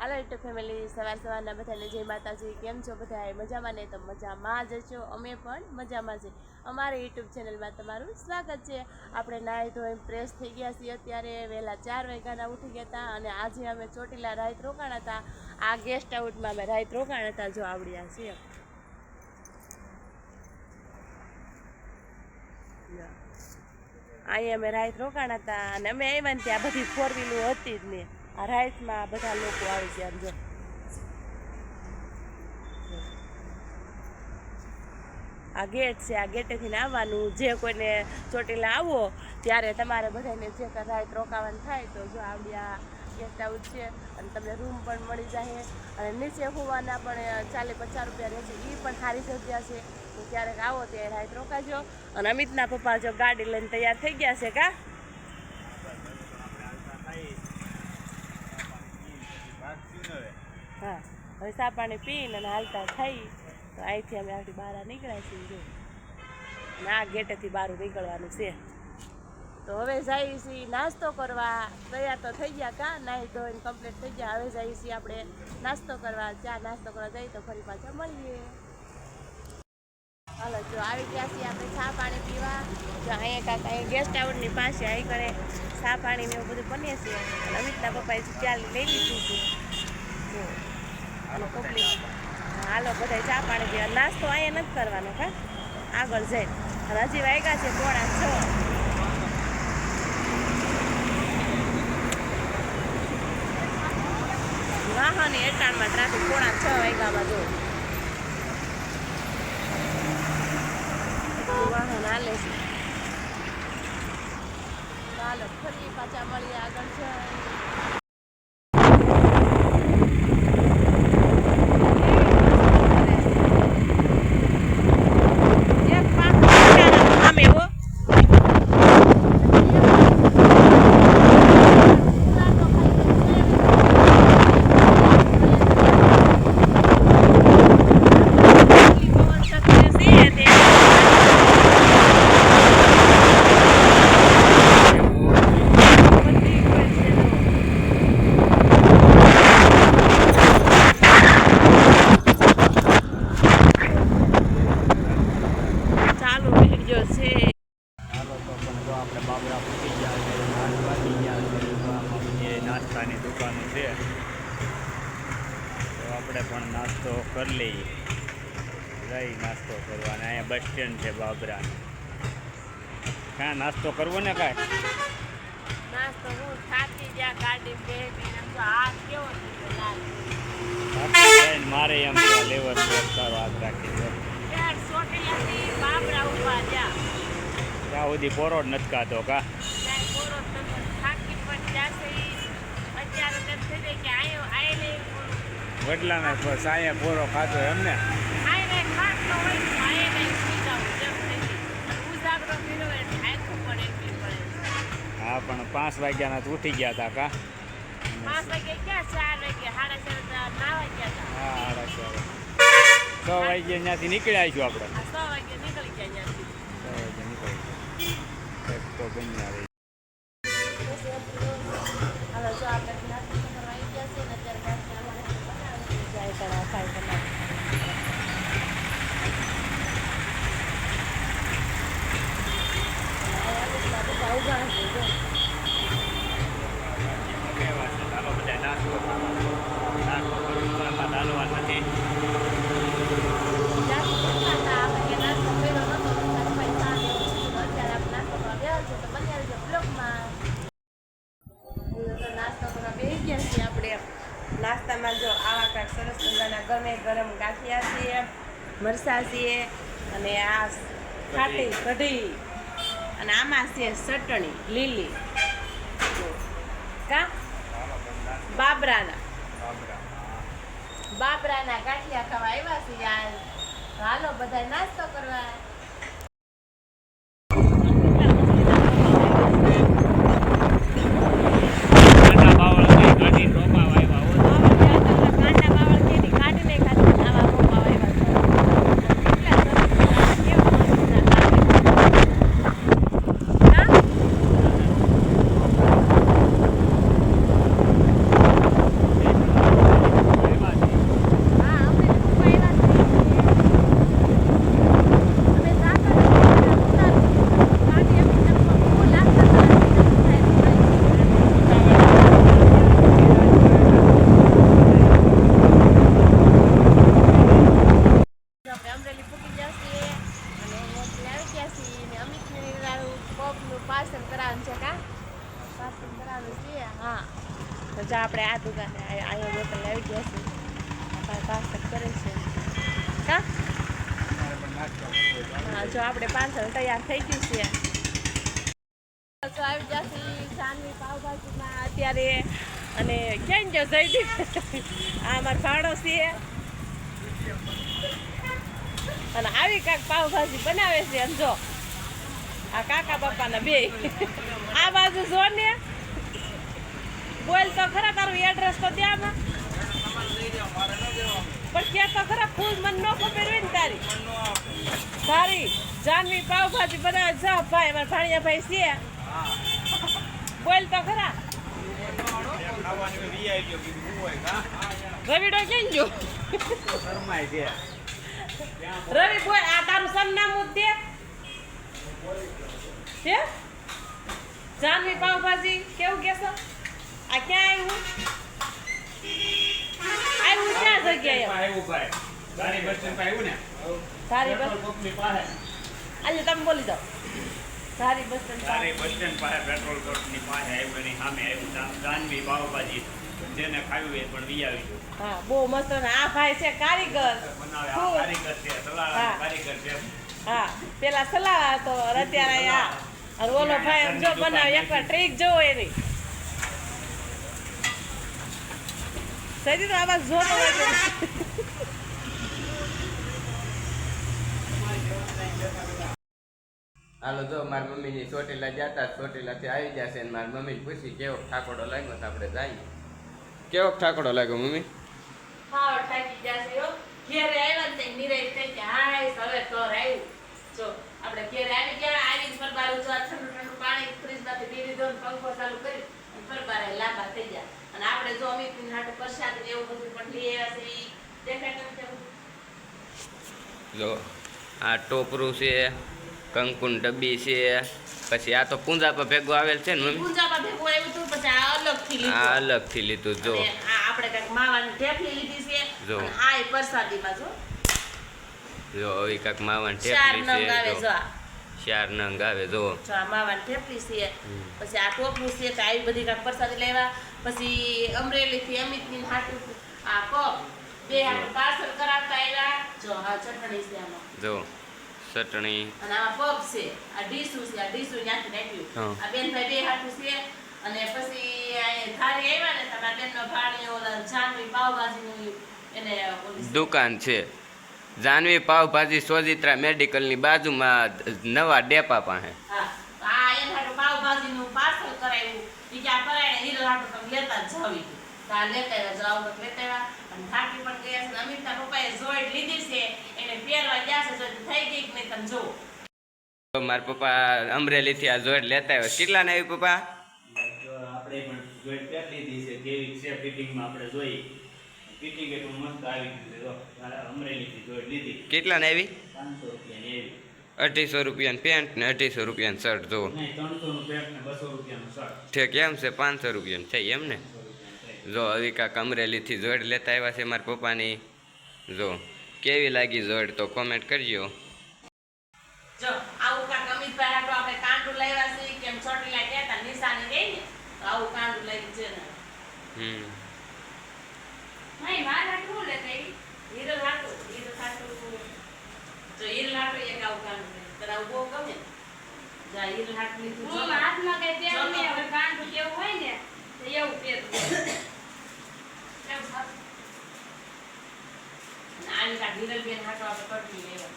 હાલો YouTube family, સવારના બધાને જય માતાજી. કેમ છો બધા? મજામાં ને? તો મજામાં જ છો. અમે પણ મજામાં છે. અમારી યુટ્યુબ ચેનલમાં તમારું સ્વાગત છે. આપણે નાહી ધોઈ ફ્રેશ થઈ ગયા છીએ. અત્યારે વહેલા 4 વાગ્યાના ઉઠી ગયા હતા અને આજે અમે ચોટીલા રાત રોકાણા હતા. આ ગેસ્ટ હાઉસમાં અમે રાત રોકાણા હતા. જો આવડ્યા છીએ અહીંયા અમે રાત રોકાણા હતા અને અમે આવ્યા ને ત્યાં બધી 4 વ્હીલો હતી જ ને. આ રાઈસમાં બધા લોકો આવી ગયા. જો આ ગેટ છે, આ ગેટેથી આવવાનું. જે કોઈને ચોટીલા આવો ત્યારે તમારે બધાને જે રાત રોકાવાનું થાય તો જો આવડ્યા ગેસ્ટ હાઉસ છે અને તમને રૂમ પણ મળી જાય અને નીચે હોવાના પણ 40-50 રૂપિયા રહેશે. એ પણ સારી જગ્યા છે. તો ક્યારેક આવો ત્યારે રાત રોકાજો. અને અમિતના પપ્પા જો ગાડી લઈને તૈયાર થઈ ગયા છે. કા હા, હવે ચા પાણી પીને અને હાલતા થઈ તો અહીંથી અમે આખી બહાર નીકળ્યા છીએ. જો અને આ ગેટેથી બહાર નીકળવાનું છે. તો હવે જઈએ છીએ નાસ્તો કરવા. તૈયાર તો થઈ ગયા, કા નાહી ધોઈને કમ્પ્લીટ થઈ ગયા. હવે જઈએ છીએ આપણે નાસ્તો કરવા. ચા નાસ્તો કરવા જઈએ તો ફરી પાછા મળીએ. હાલો, જો આવી ગયા છીએ આપણે ચા પાણી પીવા. જો અહીંયા કાંક અહીંયા ગેસ્ટ હાઉસની પાસે અહીં કરે ચા પાણી ને એવું બધું બને છે. અને અમિતના પપ્પાએ ચાલી લઈ લીધું છે. જો હાલો બધા ચા પાણી પીવા. નાસ્તો અહીંયા નથી કરવાનો, કા આગળ જાય. અને હજી વાગ્યા છે 5:45. વાહનની એટાણમાં ટ્રાફિક 5:45 વાગ્યામાં જો વાહન હાલે છે. ચાલો ફરી પાછા મળીએ આગળ છે. નાસ્તાની દુકાનો છે તો આપણે પણ નાસ્તો કરી લઈએ. જઈ નાસ્તો કરવા. અને અહીંયા બસ સ્ટેન્ડ છે બાબરા. કાં નાસ્તો કરવો ને? કાંઈ નાસ્તો હું થાકી ગયા ગાડી બેઠી. હાથ કેવો મારે એમ લેવર સારો હાથ રાખી દો. બાબરા ઉભા જ્યાં ત્યાં સુધી પોરો જ નથી ખાતો. કા વડલાના બસ અહીંયા પોરો ખાતો એમને. હા, પણ 5 વાગ્યાના તો ઉઠી ગયા હતા. કા 5 વાગે ક્યાં? 4 વાગે, 4:30 નાવા ગયા હતા. હા, 4:30 6 વાગે ત્યાંથી નીકળ્યા આવીશું આપણે. 6 વાગે નીકળી ગયા ત્યાંથી. 6 વાગે નીકળી એક તો બની આવે. હાલો, જો આપણે નાસ્તો કરવા આવી ગયા છે ને અત્યારે જાય પણ ખાઈ બનાવી. નાસ્તામાં જો આવા કાંઈક સરસ મજાના ગમે ગરમ ગાંઠિયા છે, મરસા છે અને આ ખાટી કઢી અને આમાં છે ચટણી લીલી. કા બાબરાના ગાંઠિયા ખાવા આવ્યા છે યાર. હાલો બધા નાસ્તો કરવા. જો આપણે આ દુકાને અહીંયા બોટલ આવી ગયા છે પાર્સલ કરે છે કા હા જો આપણે પાર્સલ તૈયાર થઈ ગયું છે તો આવી જશે જાનવી પાવભાજીમાં અત્યારે અને ક્યાં ગયો જઈદી આ અમારો ભાડો છે અને આવી કાંક પાવભાજી બનાવે છે એમ જો આ કાકા બાપાના બે આ બાજુ જો ને બોલ તો ખરા તારું એડ્રેસ તો ત્યાંમાં પણ ક્યાં તો ખરા ફૂલ મને ન ખબર હોય ને તારી જાનવી પાવભાજી બનાવે જા ભાઈ અમારા ભાણિયા ભાઈ છે બોલ તો ખરા રવિડો ક્યાં ગયો રવિ બોલ આ તારું સરનામું દે છે જાનવી પાવભાજી કેવું કેશો આ ક્યાં આવ્યું ક્યાં જગ્યાએ સારી બસ આજે તમે બોલી જાઓ સારી બસ સ્ટેન્ડ પાસે પેટ્રોલ પંપની પાસે આવ્યું એની સામે આવ્યું જાનવી પાવભાજી જેને ખાવ્યું એ પણ લઈ આવી ગયું હા બહુ મસ્ત આ ભાઈ છે કારીગર બનાવે આ કારીગર છે સલાહ કારીગર છે હા પેલા સલાહ હતો અત્યારે આ અને ઓલો ભાઈ જો બનાવે એકવાર ટ્રીક જોવો એની સજી તો આવાજ જોતો હોય છે હાલો જો મારી મમ્મીની ચોટીલા જતા ચોટીલાથી આવી જશે અને મારી મમ્મીને પૂછી કેવો ઠાકોડો લાગ્યો તો આપણે જઈએ કેવો ઠાકોડો લાગ્યો મમ્મી હા થાકી જશે હો ઘેરે આવ્યા ને નિરાય થઈ કે હાય હવે તો આવ્યું જો આપણે ઘેરે આવી ગયા આવીને ફરબારું જો ઠંડુ ઠંડુ પાણી ફ્રીજમાંથી પી લીધો ને પંખો ચાલુ કરી અને ફરબારે લાંબા થઈ ગયા અને આપણે જો અમિત હાટુ પ્રસાદ એવું બધું પણ લઈ આવ્યા છે ઈ દેખાય કેમ જો આ ટોપરું છે કંકુન ડબ્બી છે પછી આ તો પૂંજા પર ભેગું આવેલ છે ને મમ્મી પૂંજામાં ભેગું આવ્યું હતું પછી આ અલગથી લીધું આ અલગથી લીધું જો અને આ આપણે કંઈક માવાની ઢેફલી લીધી છે જો. અને આ એ પ્રસાદીમાં જો આવી કાંક માવાની ચાર ઠેપલી નંગ આવે છે જો જો આ. 4 નંગ આવે જો જો આ માવાની ઢેફલી છે પછી આ ટોપલું છે કે આવી બધી કાંઈક પ્રસાદી લેવા પછી અમરેલીથી અમિતની હાટું આ કપ બે હાટું પાર્સલ કરાવતા આવ્યા જો આ ચટણી છે આમાં જો ચટણી અને આમાં પગ છે આ ડીશું છે આ ડીશું ત્યાંથી નાખ્યું હા. આ બેનભાઈ બે હાટું છે અને પછી આ ધારી આવ્યા ને તમારા બેનનો ભાણી ઓલા જાનવી પાવભાજીનું એને ઓલી દુકાન છે જાનવી પાવભાજી સોજિત્રા મેડિકલની બાજુમાં નવા ડેપા પાસે હા આ એને હાટું પાવભાજીનું પાર્સલ કરાવ્યું બીજા કરાય હીરો હાટું તમે લેતા જ જાવી તા લેતા આવ્યા જાવ તો લેતા આવ્યા અને થાકી પણ ગયા છે અમિતના પપ્પાએ જોઈડ લીધી છે એને પહેરવા ગયા છે જો થઈ ગઈ કે નહીં તમે જુઓ મારા પપ્પા અમરેલીથી આ જોઈડ લેતા આવ્યા કેટલા ને આવી પપ્પા આપણે પણ જોઈ પહેરી લીધી છે કેવી છે ફિટિંગમાં આપણે જોઈ ફિટિંગ એ પણ મસ્ત આવી ગયું છે જો અમરેલીથી જોઈ લીધી કેટલા ને આવી 500 રૂપિયાની એવી 250 રૂપિયાની પેન્ટ ને 250 રૂપિયાની શર્ટ જો નહીં 300 નું પેન્ટ ને 200 રૂપિયાનું શર્ટ ઠીક એમ છે 500 રૂપિયાની થઈ એમ ને 200 રૂપિયાનું જો આવી કાંક અમરેલીથી જોઈડ લેતા આવ્યા છે મારા પપ્પાની જો કેવી લાગી જોઈડ તો કોમેન્ટ કરજો જો આવું કાંક અમિતભાઈ હાટું આપણે કાંડું લાવ્યા છે કેમ ચોટીલા કહેતા નિશાની ગઈ ને તો આવું કાંડું લઈ છે ને નહીં માર હાટું હું લેતા આવી હીરો હાટું જો હીરો હાટું એક આવું કાંડું લઈ તને આવું બહુ ગમે જા હીરો હાટું લીધું હું હાથમાં કઈ પહેરું નહીં, હવે કાંઠું કેવું હોય ને તો એવું પહેરું. આની કાંક હિરલબેન હાટું આપણે કટવી લેવા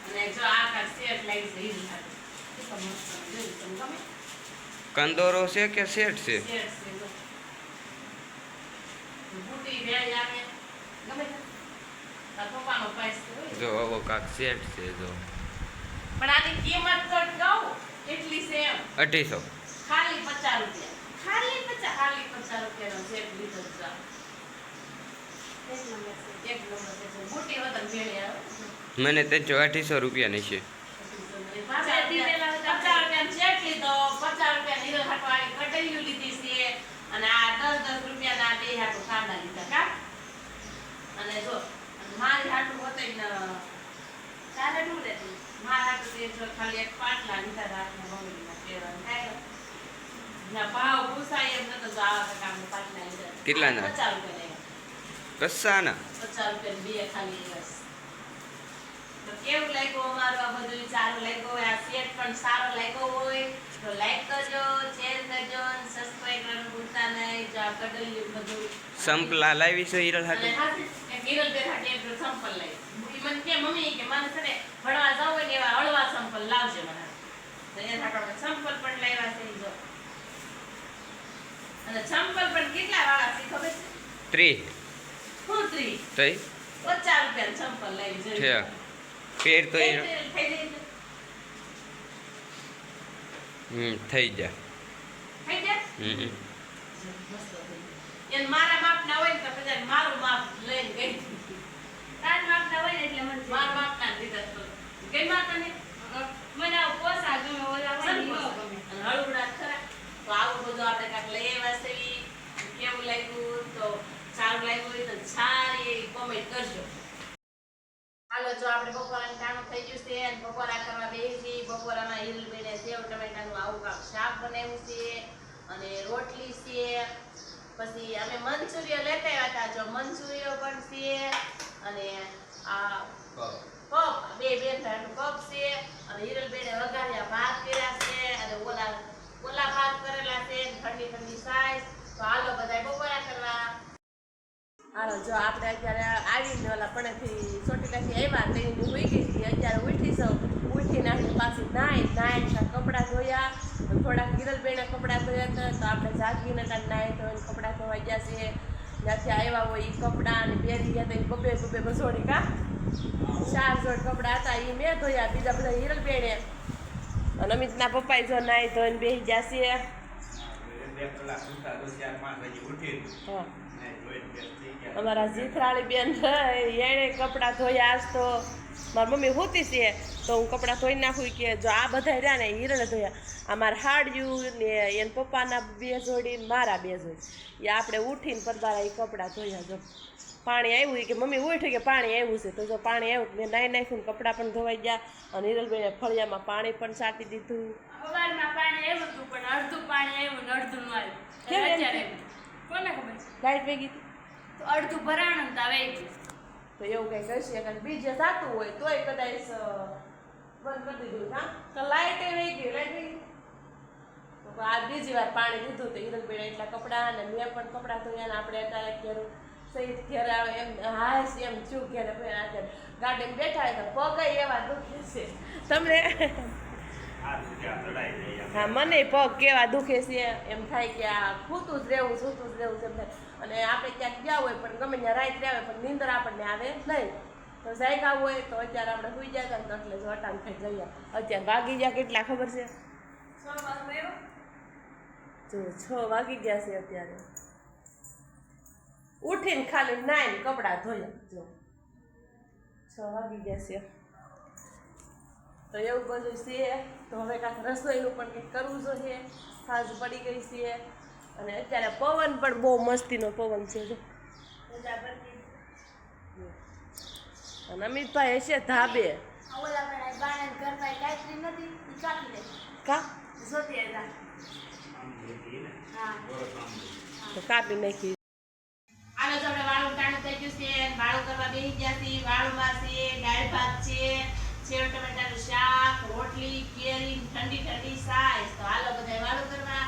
અને જો આ કાંક સેટ લાગી છે હીરો હાટું કેટલો મસ્ત જોયું તમને ગમે કંદોરો છે કે સેટ છે સેટ છે જો બુટી વેળી આવે ગમે છે તાર પપ્પાનો પાસ હોય જો આવો કાંક સેટ છે જો પણ આની કિંમત તો કહું કેટલી છે એમ 250 ખાલી 50 રૂપિયા ખાલી 50 રૂપિયાનો સેટ લીધો છે એક નંબર છે બુટી વતન વેળી આવે મને તે 250 રૂપિયાની છે 50 રૂપિયાનો સેટ લીધો 50 રૂપિયા નીરજ હાટો આવી કટરીયું લીધી છે અને આ 10 રૂપિયાના બે હાટો કાંદા લીધા કા અને જો મારી હાટું હોતે ને ચાલે નું લેતી મારા હાટું તે જો ખાલી એક પાટલા લીધા રાતના મમ્મીના પહેરવાના ના ભાવ પૂછાય એમ નતો તો આવા કામ પાટલા લીધા. કેટલાના? 50 રૂપિયા કસાના 50 રૂપિયા બે ખાલી બસ. તો કેવું લાગ્યું અમારું આ બધું સારું લાગ્યું હોય, આ સેટ પણ સારો લાગ્યો હોય તો લાઈક કરજો, શેર કરજો, સબસ્ક્રાઇબ કરવાનું ભૂલતા નહીં. જો આ કડલિયું બધું સંપલા લાવી છે હિરલ અને હાટુ. હાથી એક હિરલ બેઠા એક સંપલ લઈ. ઈ મને કે મમ્મી કે મને છે ને ભણવા જાવ હોય ને એવા હળવા સંપલ લાવજે મને. તો એના આપણે સંપલ પણ લાવ્યા છે ઈ જો. અને સંપલ પણ કેટલા વાળા છે ખબર છે? 30 શું 30? તઈ 50 રૂપિયા સંપલ લાવી છે જોઈએ. પેર તો થઈ જાય. થઈ જાય. થઈ જાય? હમ મસ્ત થઈ જાય. એને મારા માપના હોય ને તો કદાચ મારું માપ લઈને ગઈ. તાર માપના હોય ને એટલે મને મારા માપના દીધા તો. ગઈ માતાને મને આવું પોસા ગમે, ઓલા હોય ને ઈ ન ગમે. અને હળવડા ખરા. તો આવું બધું આપણે કાંઈક લઈ આવ્યા છીએ. કેવું લાગ્યું? તો સારું લાગ્યું હોય તો સારી એવી કોમેન્ટ કરજો. હાલો, જો આપણે બપોરાનું ટાણું થઈ ગયું છે અને બપોરા કરવા બેસી છીએ. બપોરામાં હિરલબેને સેવ ટમેટાનું આવું કાંક શાક બનાવ્યું છે અને રોટલી છે. પછી અમે મંચુરિયન લેતા આવ્યા હતા. જો મંચુરિયન પણ છે અને આ કપ બે ભાઈનું કપ છે અને હિરલબેને વઘાર્યા ભાત કર્યા છે અને ઓલા ભાત કરેલા છે ઠંડી ઠંડી સાઈઝ. તો હાલો બધાય બપોરા કરવા. હાલો, જો આપણે અત્યારે આવીને ઓલા પણેથી ચોટીલાથી આવ્યા તેની ઉઈ ગઈ હતી. અત્યારે ઉઠી સૌ ઉઠીને આપણે પાછી નાઈ કપડાં ધોયા. થોડાક હિરલબેને કપડાં ધોયા હતા તો આપણે જાગીને ત્યાં નાઈ ધોઈને કપડાં ધોવાઈ ગયા છે. ત્યાંથી આવ્યા હોય એ કપડાં અને પહેરી ગયા હતા બબે બસોડી કા 4 જોડ કપડાં હતા એ મેં ધોયા. બીજા બધા હિરલબેને અને અમિતના પપ્પાએ જો નાઈ ધોઈને બેસી ગયા છે. હા, અમારા જીથરાળી બેન એણે કપડાં ધોયા. આજ તો મારી મમ્મી હોતી છે તો હું કપડાં ધોઈ નાખું કે જો આ બધા રહ્યા ને હિરણે ધોયા. અમારા હાડિયું ને એના પપ્પાના 2 જોડી ને મારા 2 જોડી એ આપણે ઉઠીને પરદારા એ કપડાં ધોયા. જો પાણી આવ્યું કે મમ્મી ઉઠી કે પાણી આવ્યું છે તો જો પાણી આવ્યું મેં નાઈ નાખ્યું કપડાં પણ ધોવાઈ ગયા. અને હિરલબેને ફળિયામાં પાણી પણ છાંટી દીધું. સવારમાં પાણી આવ્યું હતું પણ અડધું પાણી આવ્યું ને અડધું ન આવ્યું. કેમ એમ? અત્યારે કોને ખબર? લાઈટ વહી ગઈ તો અડધું ભરાણું ને તો આવે તો એવું કંઈ કહીએ કારણ બીજે જાતું હોય તોય કદાચ બંધ કરી દીધું. હા, તો લાઈટ વહી ગઈ. લાઈટ વહી ગઈ તો આ બીજી વાર પાણી દીધું તો હિરલબેને એટલા કપડાં અને મેં પણ કપડાં ધોયા ને આપણે અત્યારે ઘેર સહિત ઘેર આવે એમ હાશ એમ છું ઘેરે અત્યારે ગાડીમાં બેઠા હોય તો પગ એવા દુખે છે તમને. હા, મને પગ કેવા દુખે છે એમ થાય કે આ સૂતું જ રહેવું છે એમ થાય. અને આપણે ક્યાંક ગયા હોય પણ ગમે ત્યાં રાત રહ્યા હોય પણ નીંદર આપણને આવે નહીં. તો જાગ્યા હોય તો અત્યારે આપણે સુઈ ગયા હતા એટલે જો અટાણ થઈ ગયા. અત્યારે વાગી ગયા કેટલા ખબર છે? 6 વાગે આવ્યો. જો 6 વાગી ગયા છે અત્યારે. ઉઠીને ખાલી નાઈને કપડાં ધોયા. જો 6 વાગી ગયા છે. તો એવું બધું છે. તો હવે કાંઈક રસોઈનું પણ કંઈક કરવું જોઈએ. સાંજ પડી ગઈ છે અને અત્યારે પવન પણ બહુ મસ્તીનો પવન છે. જો અને અમિતભાઈ હશે ધાબે. ઓલા પણ બાણાના ઘરમાં ગાયત્રી નથી ઈ કાપી દે. કા જોતી હતા. હા. તો કાપી નાખી. હાલો, તો આપણે વાળું ટાણું થઈ ગયું છે. વાળું કરવા બેસી ગયા છીએ. વાળુંમાં છે દાળ ભાત છે, સેવ ટમેટાનું શાક, રોટલી, કેરી, ઠંડી ઠંડી સાસ. તો હાલો બધા વાળું કરવા.